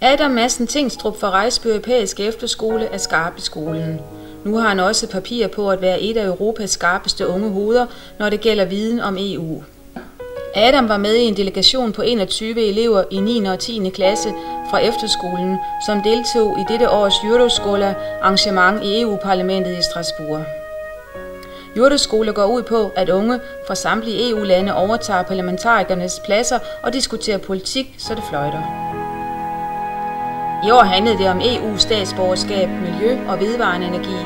Adam Madsen Tingstrup fra Rejsby Europæiske Efterskole er skarp i skolen. Nu har han også papir på at være et af Europas skarpeste unge hoveder, når det gælder viden om EU. Adam var med i en delegation på 21 elever i 9. og 10. klasse fra efterskolen, som deltog i dette års Euroskola arrangement i EU-parlamentet i Strasbourg. Euroskola går ud på, at unge fra samtlige EU-lande overtager parlamentarikernes pladser og diskuterer politik, så det fløjter. I år handlede det om EU-statsborgerskab, miljø og vedvarende energi,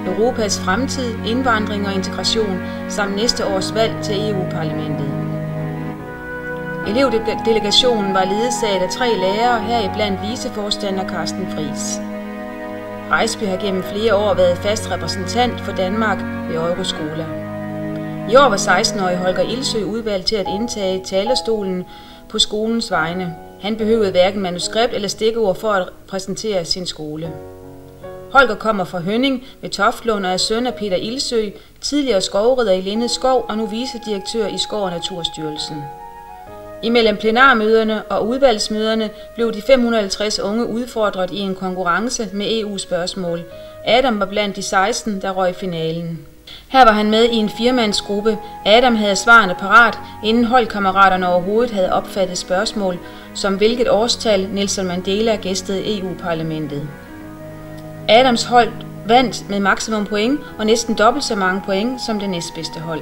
Europas fremtid, indvandring og integration, samt næste års valg til EU-parlamentet. Elevdelegationen var ledsaget af 3 lærere, heriblandt viceforstander Carsten Friis. Rejsby har gennem flere år været fast repræsentant for Danmark ved Euroskola. I år var 16-årige Holger Ildsø udvalgt til at indtage talerstolen på skolens vegne. Han behøvede hverken manuskript eller stikord for at præsentere sin skole. Holger kommer fra Hønning ved Toftlund og er søn af Peter Ildsø, tidligere skovrider i Linde Skov og nu vicedirektør i Skov- og Naturstyrelsen. Imellem plenarmøderne og udvalgsmøderne blev de 550 unge udfordret i en konkurrence med EU-spørgsmål. Adam var blandt de 16, der røg i finalen. Her var han med i en 4-mandsgruppe. Adam havde svarene parat, inden holdkammeraterne overhovedet havde opfattet spørgsmål, som hvilket årstal Nelson Mandela gæstede EU-parlamentet. Adams hold vandt med maksimum point og næsten dobbelt så mange point som det næstbedste hold.